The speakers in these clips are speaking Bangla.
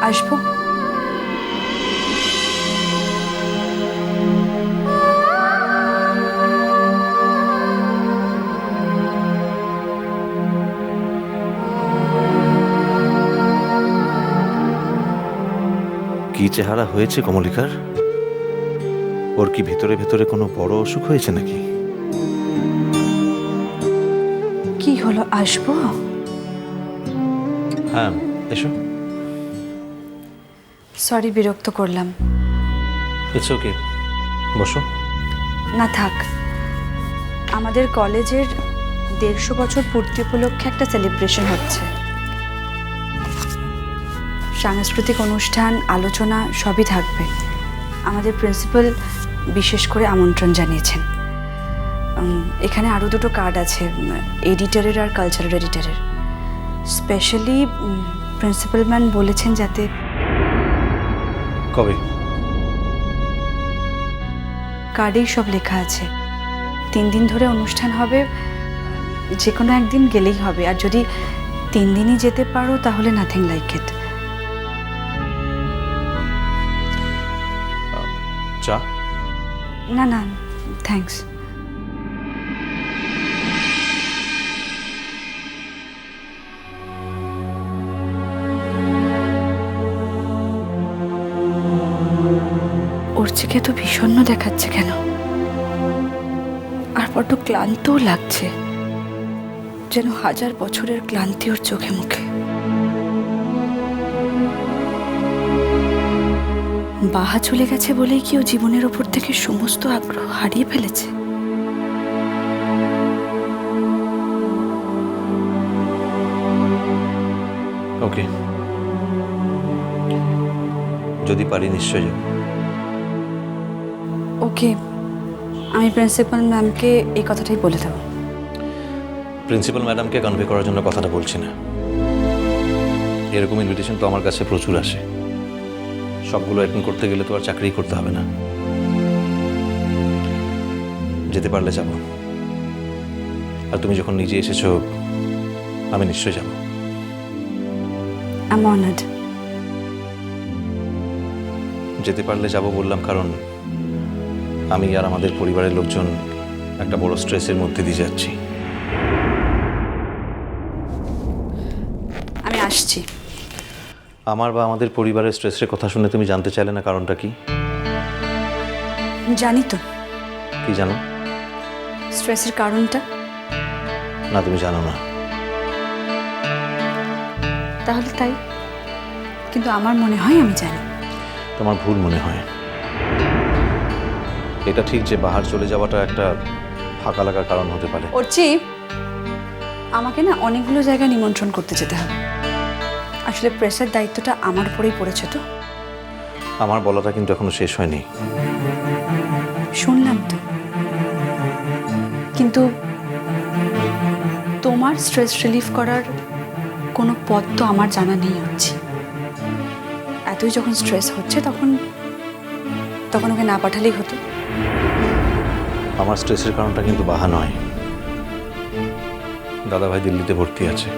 আসবো? কি চেহারা হয়েছে কমলিকার? ওর কি ভেতরে ভেতরে কোনো বড় অসুখ হয়েছে নাকি? কি হলো, আসবো? হ্যাঁ, এসো। সরি, বিরক্ত করলাম। ইটস ওকে, বসো। না থাক, আমাদের কলেজের 150 বছর পূর্তি উপলক্ষে একটা সেলিব্রেশন হচ্ছে। সাংস্কৃতিক অনুষ্ঠান, আলোচনা সবই থাকবে। আমাদের প্রিন্সিপাল বিশেষ করে আমন্ত্রণ জানিয়েছেন। এখানে আরও দুটো কার্ড আছে, এডিটরের আর কালচারাল এডিটরের। স্পেশালি প্রিন্সিপাল ম্যাম বলেছেন যাতে। কবে? কার্ডেই সব লেখা আছে। 3 দিন ধরে অনুষ্ঠান হবে, যে কোনো একদিন গেলেই হবে। আর যদি 3 দিনই যেতে পারো তাহলে নাথিং লাইক ইট। চা? না না, থ্যাঙ্কস। ওর চোখে তো বিষণ্ণ দেখাচ্ছে কেন? আর বড্ড ক্লান্তও লাগছে, যেন 1000 বছরের ক্লান্তি ওর চোখে মুখে। বাহা চলে গেছে বলেই কি ও জীবনের ওপর থেকে সমস্ত আগ্রহ হারিয়ে ফেলেছে? ওকে, যদি পারি নিশ্চয় যাব। ওকে, আমি প্রিন্সিপাল ম্যামকে এই কথাটাই বলে দেবো। প্রিন্সিপাল ম্যাডামকে কনভে করার জন্য কথাটা বলছি না। এরকম ইনভিটেশন তো আমার কাছে প্রচুর আসে। সবগুলো অ্যাটেন্ড করতে গেলে তো আর চাকরি করতে হবে না। যেতে পারলে যাব। আর তুমি যখন নিজে এসেছো, আমি নিশ্চয় যাব। I am honoured. যেতে পারলে যাব বললাম কারণ আমি আর আমাদের পরিবারের লোকজন একটা বড় স্ট্রেসের মধ্যে দিয়ে যাচ্ছি। আমি আসছি। আমার বা আমাদের পরিবারের স্ট্রেসের কথা শুনে তুমি জানতে চাইলে না কারণটা কি? জানি তো কি জানো? স্ট্রেসের কারণটা। না, তুমি জানো না। তাহলে তাই, কিন্তু আমার মনে হয় আমি জানি। তোমার ভুল মনে হয়। এটা ঠিক যে বাহার চলে যাওয়াটা একটা ফাঁকা লাগার কারণ হতে পারে। অর্চি, আমাকে না অনেকগুলো জায়গায় নিমন্ত্রণ করতে যেতে হবে। আসলে প্রেসের দায়িত্বটা আমার উপরেই পড়েছে তো। আমার বলাটা কিন্তু এখনো শেষ হয়নি। শুনলাম তো, কিন্তু তোমার স্ট্রেস রিলিফ করার কোনো পথ তো আমার জানা নেই হচ্ছে। এতই যখন স্ট্রেস হচ্ছে তখন ওকে না পাঠালেই হতো। আমার স্ট্রেসের কারণটা কিন্তু বাহা নয়। দাদাভাই দিল্লিতে ভর্তি আছে,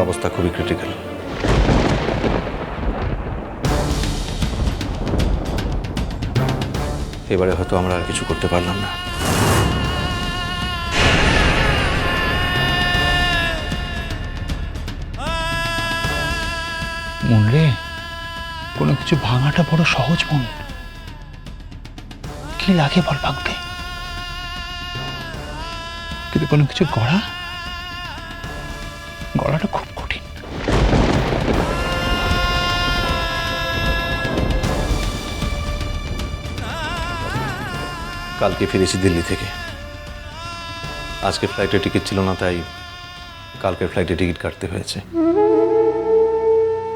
অবস্থা খুবই ক্রিটিক্যাল। এবারে হয়তো আমরা আর কিছু করতে পারলাম না। মন রে, কোনো কিছু ভাঙাটা বড় সহজ মন। কি লাগে বল ভাঙতে, কিন্তু কোনো কিছু গড়াটা খুব কঠিন। কালকে ফিরেছি দিল্লি থেকে। আজকে ফ্লাইটের টিকিট ছিল না, তাই কালকের ফ্লাইটে টিকিট কাটতে হয়েছে।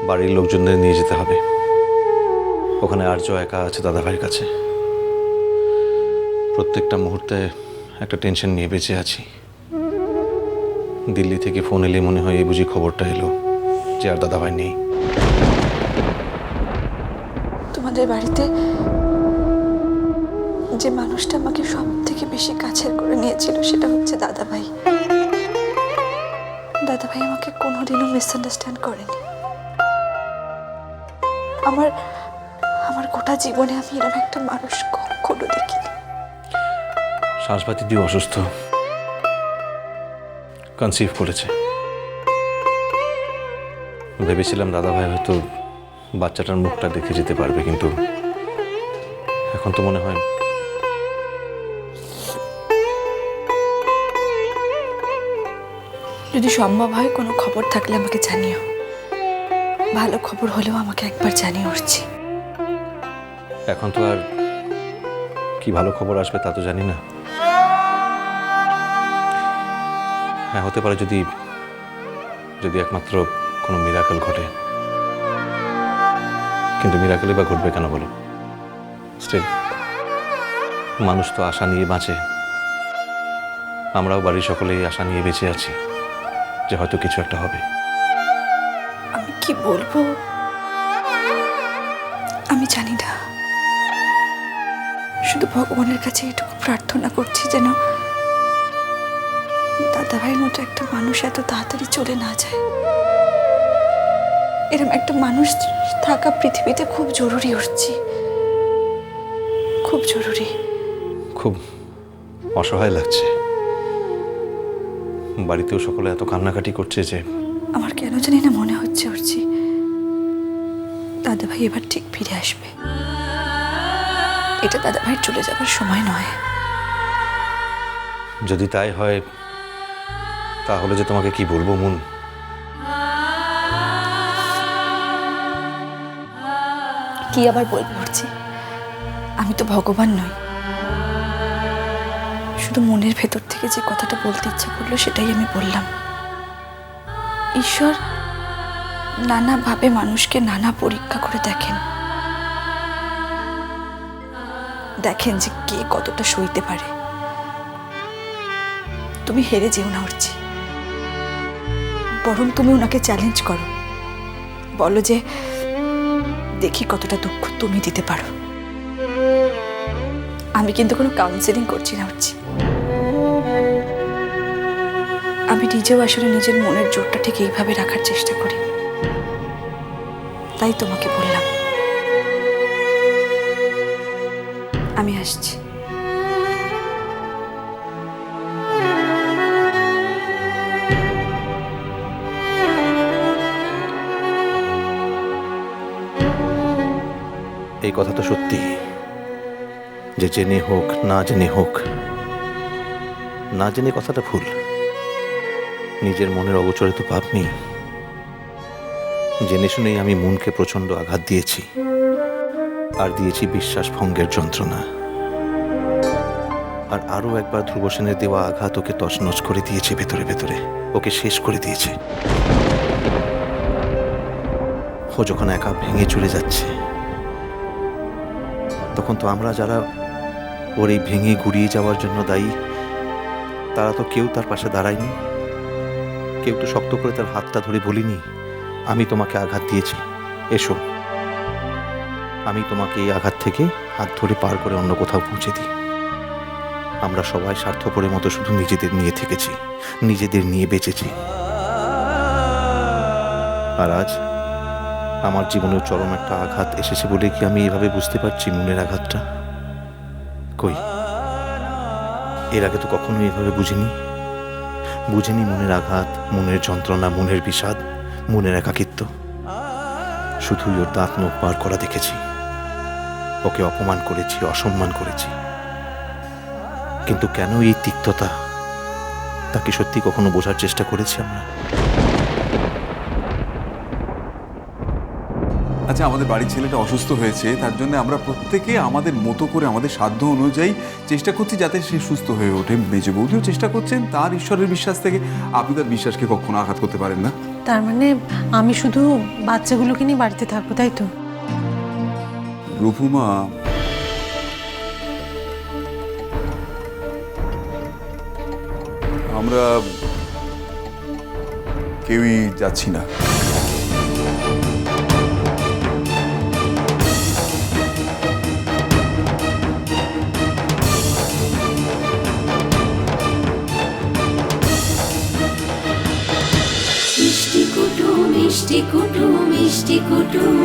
বাড়ির লোকজনদের নিয়ে যেতে হবে। ওখানে আর্য একা আছে দাদাভাইয়ের কাছে। প্রত্যেকটা মুহূর্তে একটা টেনশন নিয়ে বেঁচে আছি। দিল্লি থেকে ফোন এলে মনে হয় এই বুঝি খবরটা এলো যে আর দাদাভাই নেই। তোমাদের বাড়িতে যে মানুষটা আমাকে সব থেকে বেশি কাছের করে নিয়েছিল সেটা হচ্ছে দাদাভাই। দাদাভাই আমাকে কোনোদিনও মিসআন্ডারস্ট্যান্ড করেনি। আমার আমার গোটা জীবনে আমি এরকম একটা মানুষ কখনো দেখিনি। শ্বাসবাতি দিয়ে অসুস্থ, কনসিভ করেছে। ভেবেছিলাম দাদাভাই হয়তো বাচ্চাটার মুখটা দেখে যেতে পারবে, কিন্তু এখন তো মনে হয় যদি সম্ভব হয় কোনো খবর থাকলে আমাকে জানিও। ভালো খবর হলেও আমাকে একবার জানিয়ে উঠছি। এখন তো আর কি ভালো খবর আসবে তা তো জানি না। হ্যাঁ, হতে পারে যদি যদি একমাত্র কোনো মিরাকেল ঘটে, কিন্তু মিরাকেলই বা ঘটবে কেন বলো? স্টিল মানুষ তো আশা নিয়ে বাঁচে। আমরাও বাড়ির সকলেই আশা নিয়ে বেঁচে আছি যে হয়তো কিছু একটা হবে। আমি কি বলবো আমি জানি না, শুধু ভগবানের কাছে এটুকু প্রার্থনা করছি যেন দাদাভাইয়ের মতো একটা মানুষ এত তাড়াতাড়ি চলে না যায়। এরকম একটা মানুষ থাকা পৃথিবীতে খুব জরুরি হচ্ছে, খুব জরুরি। খুব অসহায় লাগছে। বাড়িতেও সকলে এত কান্নাকাটি করছে যে আমার কেন জানি না মনে হচ্ছে উঠছি দাদাভাই এবার ঠিক ফিরে আসবে। এটা দাদাভাইয়ের চলে যাবার সময় নয়। যদি তাই হয় তাহলে যে তোমাকে কি বলবো মুন। কি আবার বলবো উঠছি? আমি তো ভগবান নই। শুধু মনের ভেতর থেকে যে কথাটা বলতে ইচ্ছা করলো সেটাই আমি বললাম। ঈশ্বর নানাভাবে মানুষকে নানা পরীক্ষা করে দেখেন যে কে কতটা সইতে পারে। তুমি হেরে যেও না উঠছি, বরং তুমি ওনাকে চ্যালেঞ্জ করো। বলো যে দেখি কতটা দুঃখ তুমি দিতে পারো। আমি কিন্তু কোনো কাউন্সেলিং করছি না উঠছি। আমি নিজেও আসলে নিজের মনের জোরটা ঠিক এইভাবে রাখার চেষ্টা করি, তাই তোমাকে বললাম। আমি আসছি। এই কথা তো সত্যি যে জেনে হোক না জেনে হোক, না জেনে কথাটা ভুল। নিজের মনের অগোচরে তো ভাব নেই। জেনে শুনেই আমি মনকে প্রচন্ড আঘাত দিয়েছি, আর দিয়েছি বিশ্বাস ভঙ্গের যন্ত্রণা। আর আরো একবার ধ্রুব সেনের দেওয়া আঘাত ওকে তছনছ করে দিয়েছে ভেতরে ভেতরে, ওকে শেষ করে দিয়েছে। ও যখন একা ভেঙে চলে যাচ্ছে তখন তো আমরা যারা ওর এই ভেঙে গুড়িয়ে যাওয়ার জন্য দায়ী, তারা তো কেউ তার পাশে দাঁড়ায়নি। কেউ তো শক্ত করে তার হাতটা ধরে বলিনি আমি তোমাকে আঘাত দিয়েছি, এসো আমি তোমাকে এই আঘাত থেকে হাত ধরে পার করে অন্য কোথাও পৌঁছে দিই। আমরা সবাই স্বার্থপরের মতো শুধু নিজেদের নিয়ে থেকেছি, নিজেদের নিয়ে বেঁচেছি। আর আজ আমার জীবনের চরম একটা আঘাত এসেছে বলে কি আমি এইভাবে বুঝতে পারছি মনের আঘাতটা? কই, এর আগে তো কখনোই এভাবে বুঝিনি মনের আঘাত, মনের যন্ত্রণা, মনের বিষাদ, মনের একাকিত্ব। শুধুই ওর দাঁত নখ বার করা দেখেছি। ওকে অপমান করেছি, অসম্মান করেছি, কিন্তু কেন এই তিক্ততা তা কি সত্যি কখনো বোঝার চেষ্টা করেছি আমরা? আচ্ছা, আমাদের বাড়ির ছেলেটা অসুস্থ হয়েছে, তার জন্য আমরা প্রত্যেকে আমাদের মতো করে আমাদের সাধ্য অনুযায়ী চেষ্টা করছি যাতে সে সুস্থ হয়ে ওঠে। মেজো বৌদিও চেষ্টা করছেন, তার ঈশ্বরের বিশ্বাস থেকে। আপনি তার বিশ্বাসকে কখনো আঘাত করতে পারেন না। তার মানে আমি শুধু বাচ্চাগুলোকে নিয়ে বাড়িতে থাকবো, তাই তো? রূপুমা, আমরা কেউই যাচ্ছি না। মিষ্টি কুটুম মিষ্টি কুটুম মিষ্টি কুটুম।